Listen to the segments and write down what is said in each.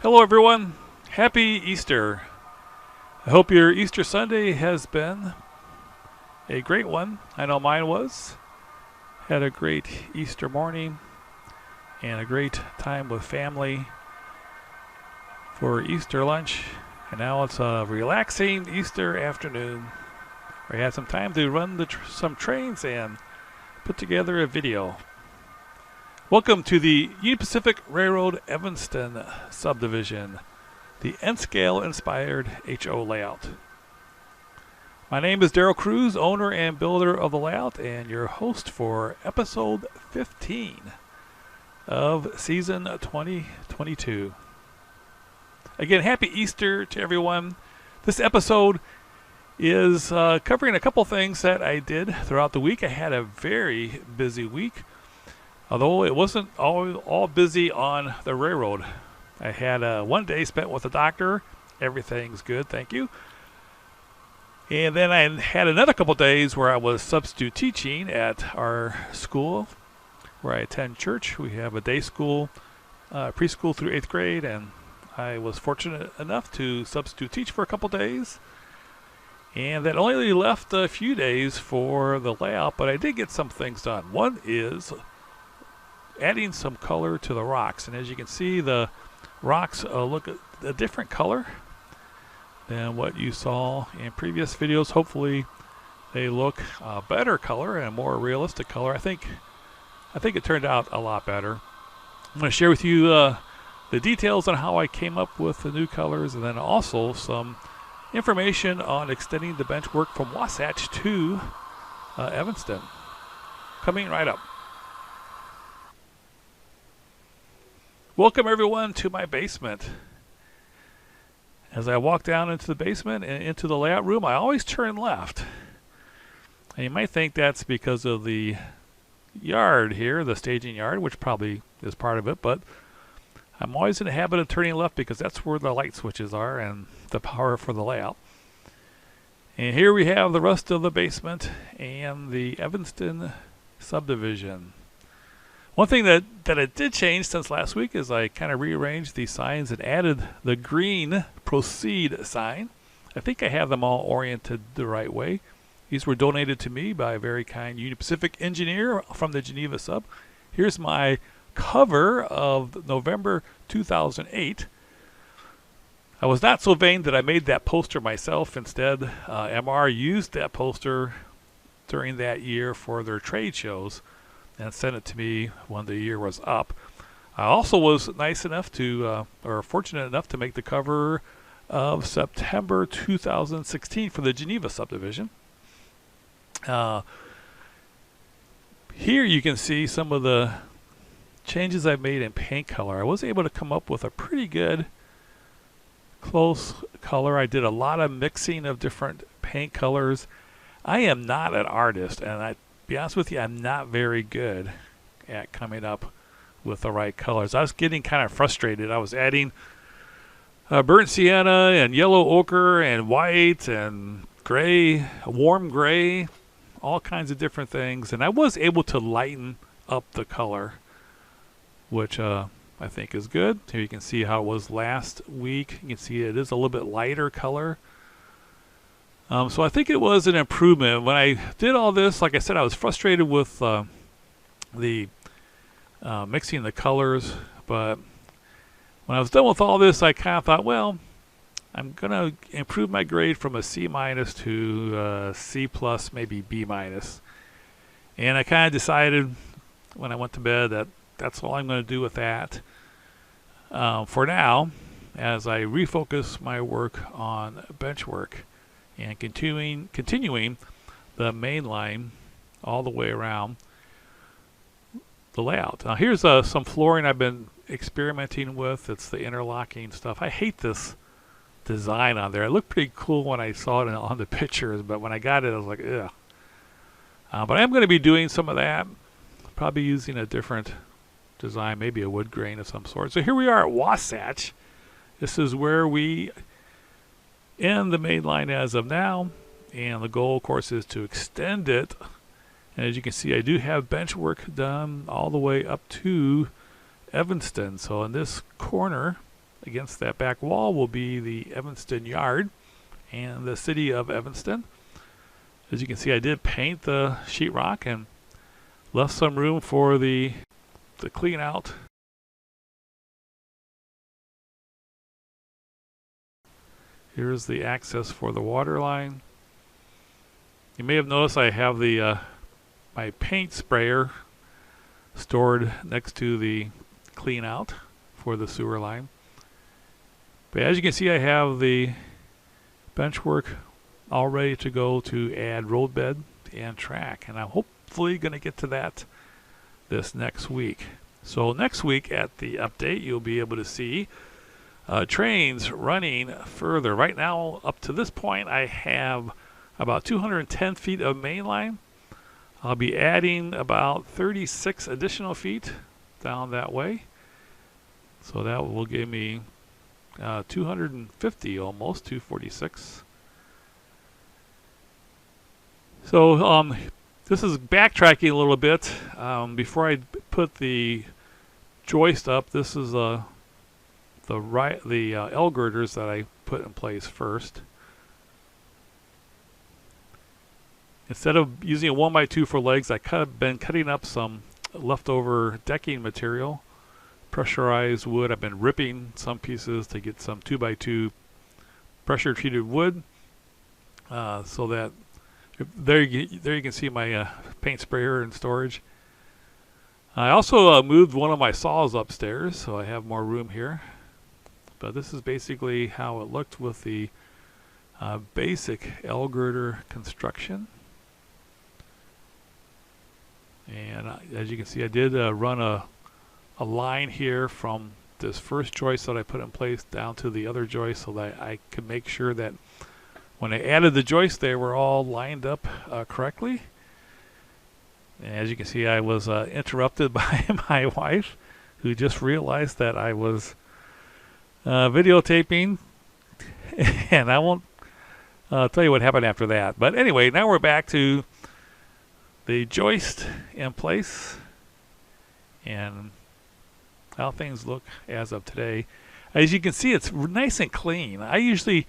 Hello everyone, happy Easter. I hope your Easter Sunday has been a great one. I know mine was. Had a great Easter morning and a great time with family for Easter lunch. And now it's a relaxing Easter afternoon. I had some time to run some trains and put together a video. Welcome to the Union Pacific Railroad Evanston Subdivision, the N-scale inspired HO layout. My name is Daryl Kruse, owner and builder of the layout, and your host for episode 15 of season 2022. Again, happy Easter to everyone. This episode is covering a couple things that I did throughout the week. I had a very busy week, although it wasn't all busy on the railroad. I had one day spent with a doctor. Everything's good, thank you. And then I had another couple days where I was substitute teaching at our school where I attend church. We have a day school, preschool through 8th grade, and I was fortunate enough to substitute teach for a couple days. And that only left a few days for the layout, but I did get some things done. One is adding some color to the rocks, and as you can see, the rocks look a different color than what you saw in previous videos. Hopefully they look a better color and a more realistic color. I think it turned out a lot better. I'm going to share with you the details on how I came up with the new colors, and then also some information on extending the bench work from Wasatch to Evanston. Coming right up. Welcome everyone to my basement. As I walk down into the basement and into the layout room, I always turn left. And you might think that's because of the yard here, the staging yard, which probably is part of it, but I'm always in the habit of turning left because that's where the light switches are and the power for the layout. And here we have the rest of the basement and the Evanston Subdivision. One thing that I did change since last week is I kind of rearranged these signs and added the green proceed sign. I think I have them all oriented the right way. These were donated to me by a very kind Union Pacific engineer from the Geneva Sub. Here's my cover of November 2008. I was not so vain that I made that poster myself. Instead, MR used that poster during that year for their trade shows and sent it to me when the year was up. I also was nice enough to, or fortunate enough to make the cover of September 2016 for the Geneva Subdivision. Here you can see some of the changes I've made in paint color. I was able to come up with a pretty good close color. I did a lot of mixing of different paint colors. I am not an artist, and I be honest with you, I'm not very good at coming up with the right colors. I was getting kind of frustrated. I was adding burnt sienna and yellow ochre and white and gray, warm gray, all kinds of different things, and I was able to lighten up the color, which I think is good. Here you can see how it was last week. You can see it is a little bit lighter color. So I think it was an improvement. When I did all this, like I said, I was frustrated with the mixing the colors, but when I was done with all this, I kind of thought, well, I'm going to improve my grade from a C- to C+, maybe B-. And I kind of decided when I went to bed that that's all I'm going to do with that for now, as I refocus my work on bench work and continuing the main line all the way around the layout. Now here's some flooring I've been experimenting with. It's the interlocking stuff. I hate this design on there. It looked pretty cool when I saw it on the pictures, but when I got it I was like, ugh. But I am going to be doing some of that, probably using a different design, maybe a wood grain of some sort. So here we are at Wasatch. This is where we end the main line as of now, and the goal of course is to extend it. And as you can see, I do have bench work done all the way up to Evanston. So in this corner against that back wall will be the Evanston Yard and the city of Evanston. As you can see, I did paint the sheetrock and left some room for the clean out. Here's the access for the water line. You may have noticed I have the my paint sprayer stored next to the clean out for the sewer line. But as you can see, I have the benchwork all ready to go to add roadbed and track, and I'm hopefully going to get to that this next week. So next week at the update, you'll be able to see trains running further. Right now, up to this point, I have about 210 feet of main line. I'll be adding about 36 additional feet down that way. So that will give me 250, almost 246. So this is backtracking a little bit. Before I put the joist up, this is the L girders that I put in place first. Instead of using a 1x2 for legs, I've been cutting up some leftover decking material, pressurized wood. I've been ripping some pieces to get some 2x2 pressure treated wood, so that there you can see my paint sprayer in storage. I also moved one of my saws upstairs, so I have more room here. But this is basically how it looked with the basic L girder construction. And as you can see, I did run a line here from this first joist that I put in place down to the other joist, so that I could make sure that when I added the joist, they were all lined up correctly. And as you can see, I was interrupted by my wife, who just realized that I was videotaping, and I won't tell you what happened after that. But anyway, now we're back to the joist in place and how things look as of today. As you can see, it's nice and clean. I usually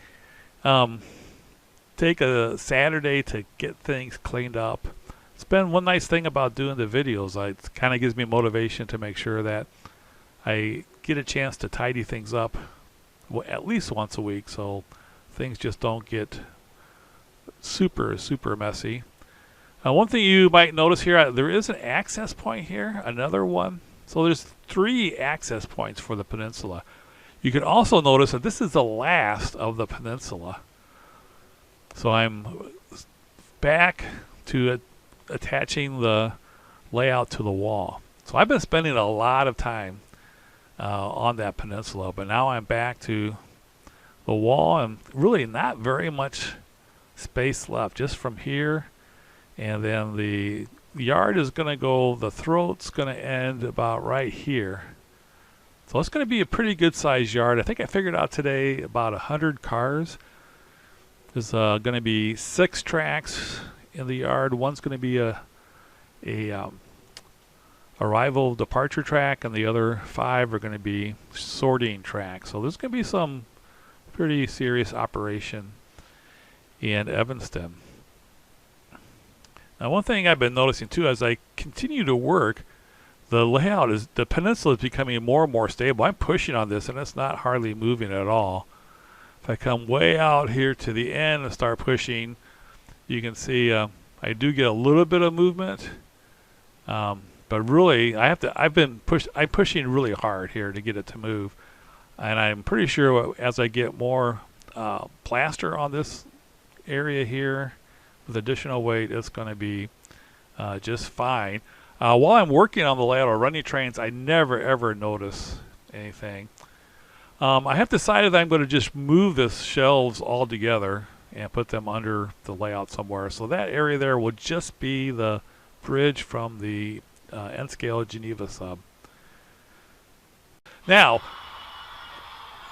take a Saturday to get things cleaned up. It's been one nice thing about doing the videos. It kind of gives me motivation to make sure that I get a chance to tidy things up at least once a week, so things just don't get super messy. One thing you might notice here, there is an access point here, another one. So there's 3 access points for the peninsula. You can also notice that this is the last of the peninsula. So I'm back to attaching the layout to the wall. So I've been spending a lot of time on that peninsula, but now I'm back to the wall, and really not very much space left, just from here. And then the yard is going to go, the throat's going to end about right here. So it's going to be a pretty good sized yard. I think I figured out today about 100 cars. There's going to be 6 tracks in the yard. One's going to be a arrival departure track, and the other 5 are going to be sorting tracks. So there's going to be some pretty serious operation in Evanston. Now, one thing I've been noticing too, as I continue to work, the layout is, the peninsula is becoming more and more stable. I'm pushing on this and it's not hardly moving at all. If I come way out here to the end and start pushing, you can see I do get a little bit of movement. But really, I'm pushing really hard here to get it to move. And I'm pretty sure as I get more plaster on this area here, with additional weight, it's going to be just fine. While I'm working on the layout or running trains, I never ever notice anything. I have decided that I'm going to just move the shelves all together and put them under the layout somewhere. So that area there will just be the bridge from the N-scale Geneva sub. Now,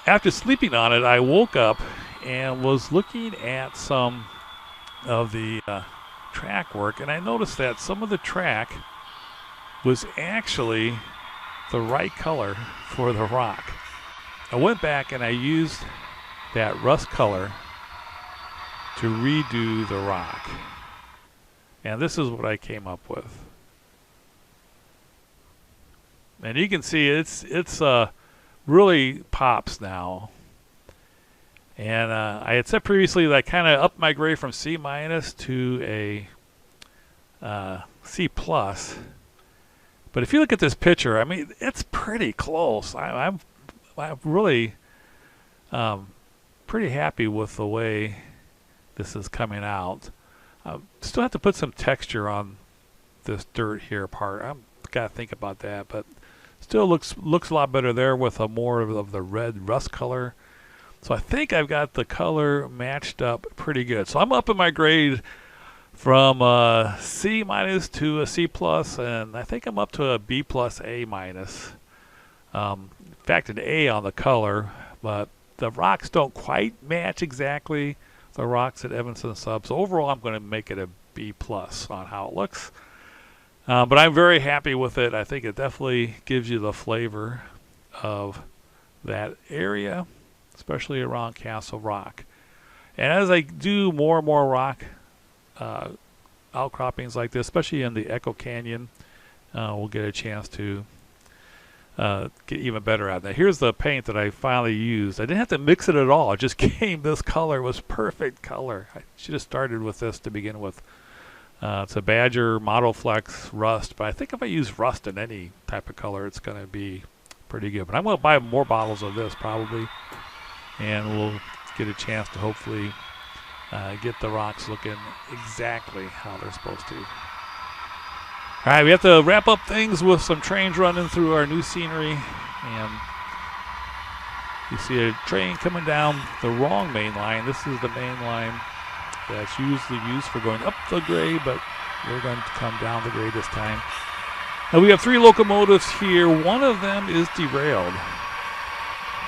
after sleeping on it, I woke up and was looking at some of the track work, and I noticed that some of the track was actually the right color for the rock. I went back and I used that rust color to redo the rock. And this is what I came up with. And you can see it's really pops now. And I had said previously that I kind of upped my grade from C- to a C+. But if you look at this picture, I mean, it's pretty close. I'm really pretty happy with the way this is coming out. Still have to put some texture on this dirt here part. I've got to think about that, but still looks a lot better there with a more of the red rust color. So I think I've got the color matched up pretty good. So I'm up in my grade from C- to a C+, and I think I'm up to a B+ A-. In fact, an A on the color, but the rocks don't quite match exactly the rocks at Evanston Sub. So overall, I'm going to make it a B+ on how it looks. But I'm very happy with it. I think it definitely gives you the flavor of that area, especially around Castle Roack. And as I do more and more rock outcroppings like this, especially in the Echo Canyon, we'll get a chance to get even better at that. Here's the paint that I finally used. I didn't have to mix it at all. It just came, this color was perfect color. I should have started with this to begin with. It's a Badger Model Flex Rust, but I think if I use rust in any type of color, it's going to be pretty good. But I'm going to buy more bottles of this probably, and we'll get a chance to hopefully get the rocks looking exactly how they're supposed to. All right, we have to wrap up things with some trains running through our new scenery, and you see a train coming down the wrong main line. This is the main line that's usually used for going up the grade, but we're going to come down the grade this time. Now we have 3 locomotives here. One of them is derailed.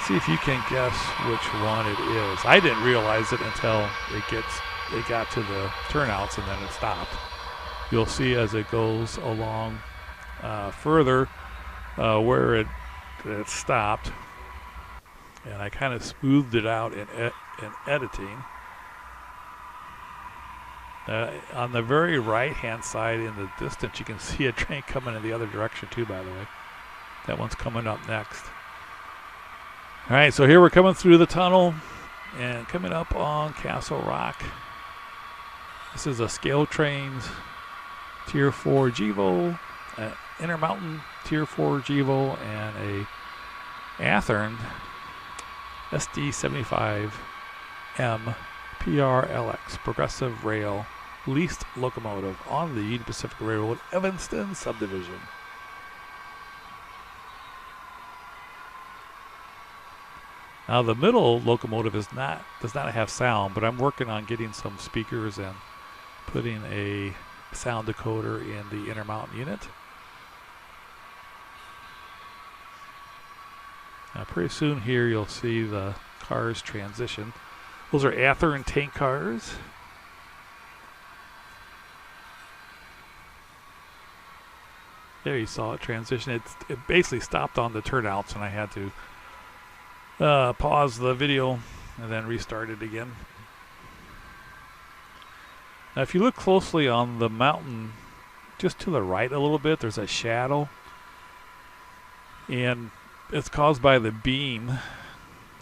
See if you can guess which one it is. I didn't realize it until it got to the turnouts and then it stopped. You'll see as it goes along further where it stopped, and I kind of smoothed it out in editing. On the very right-hand side in the distance, you can see a train coming in the other direction too, by the way. That one's coming up next. All right, so here we're coming through the tunnel and coming up on Castle Roack. This is a Scale Trains Tier 4 GEVO, Intermountain Tier 4 GEVO, and a Athearn SD75M PRLX Progressive Rail leased locomotive on the Union Pacific Railroad Evanston Subdivision. Now the middle locomotive does not have sound, but I'm working on getting some speakers and putting a sound decoder in the Intermountain unit. Now pretty soon here you'll see the cars transition. Those are Athearn tank cars. There you saw it transition. It basically stopped on the turnouts and I had to pause the video and then restart it again. Now if you look closely on the mountain just to the right a little bit, there's a shadow, and it's caused by the beam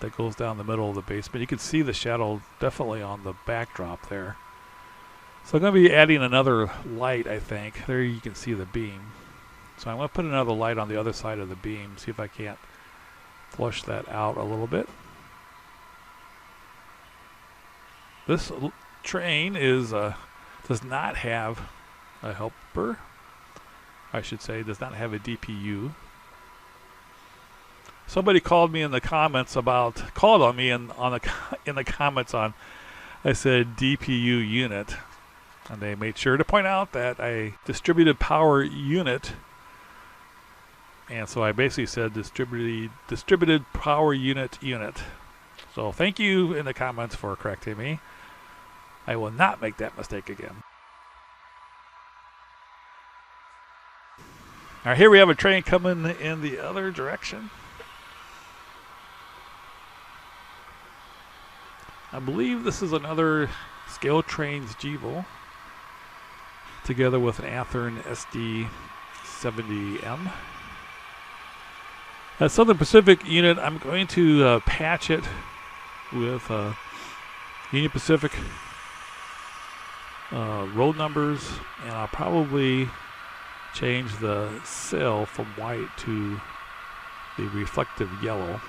that goes down the middle of the basement. You can see the shadow definitely on the backdrop there. So I'm going to be adding another light, I think. There you can see the beam. So I'm going to put another light on the other side of the beam, see if I can't flush that out a little bit. This train is does not have a helper. I should say does not have a DPU. Somebody called me in the comments in the comments on, I said DPU unit, and they made sure to point out that a distributed power unit, and so I basically said distributed power unit. So thank you in the comments for correcting me. I will not make that mistake again. All right, here we have a train coming in the other direction. I believe this is another Scale Trains Gevel, together with an Athearn SD70M. That Southern Pacific unit, I'm going to patch it with Union Pacific road numbers, and I'll probably change the sail from white to the reflective yellow.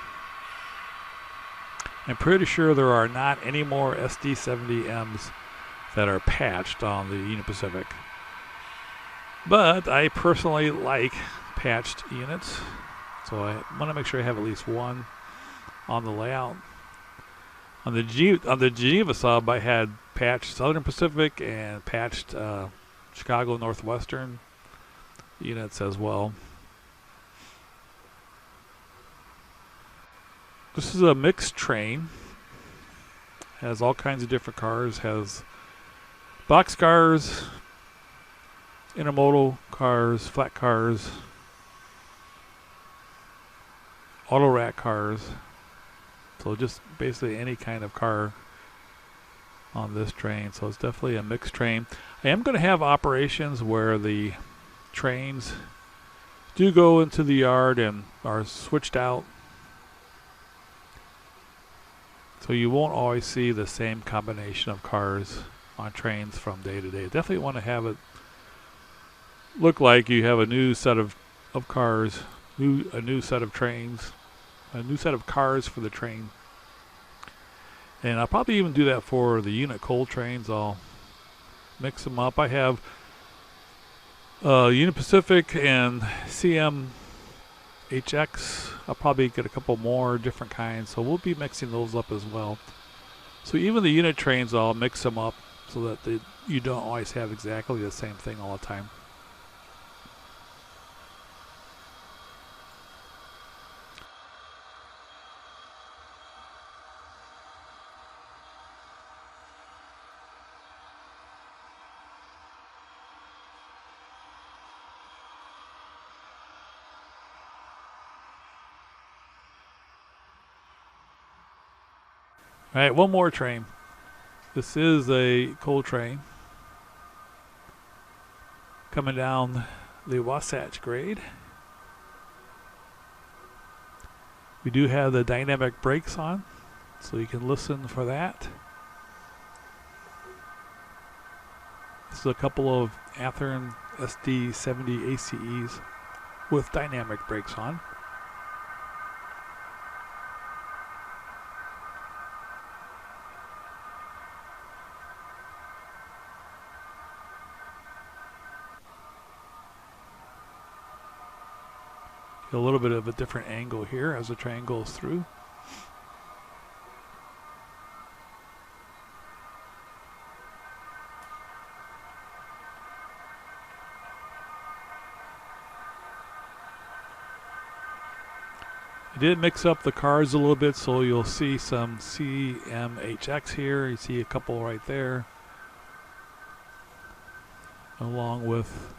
I'm pretty sure there are not any more SD70Ms that are patched on the Union Pacific, but I personally like patched units, so I want to make sure I have at least one on the layout. On the Geneva sub, I had patched Southern Pacific and patched Chicago Northwestern units as well. This is a mixed train. Has all kinds of different cars. Has box cars, intermodal cars, flat cars, auto rack cars. So just basically any kind of car on this train. So it's definitely a mixed train. I am going to have operations where the trains do go into the yard and are switched out. So you won't always see the same combination of cars on trains from day to day. Definitely want to have it look like you have a new set of cars, a new set of trains, a new set of cars for the train. And I'll probably even do that for the unit coal trains. I'll mix them up. I have Union Pacific and CMHX. I'll probably get a couple more different kinds, so we'll be mixing those up as well. So even the unit trains, I'll mix them up so that you don't always have exactly the same thing all the time. All right, one more train. This is a coal train coming down the Wasatch grade. We do have the dynamic brakes on, so you can listen for that. This is a couple of Athearn SD70 ACEs with dynamic brakes on. A little bit of a different angle here as the train goes through. I did mix up the cars a little bit, so you'll see some CMHX here. You see a couple right there, along with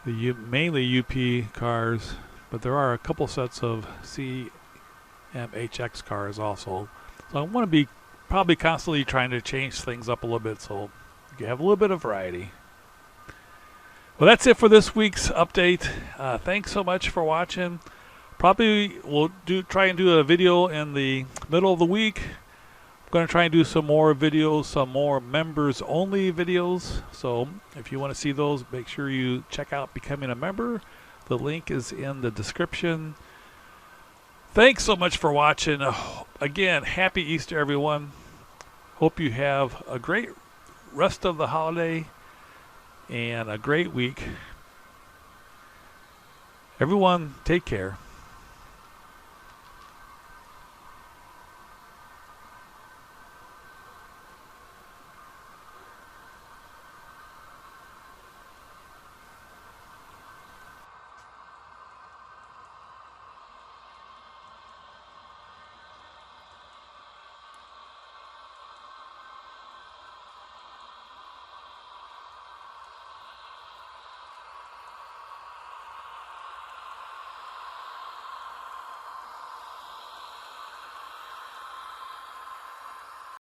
the mainly UP cars, but there are a couple sets of CMHX cars also. So I want to be probably constantly trying to change things up a little bit so you have a little bit of variety. Well, that's it for this week's update. Thanks so much for watching. Probably we'll try and do a video in the middle of the week. I'm going to try and do some more videos, some more members only videos. So if you want to see those, make sure you check out becoming a member. The link is in the description. Thanks so much for watching. Again, happy Easter, everyone. Hope you have a great rest of the holiday and a great week. Everyone, take care.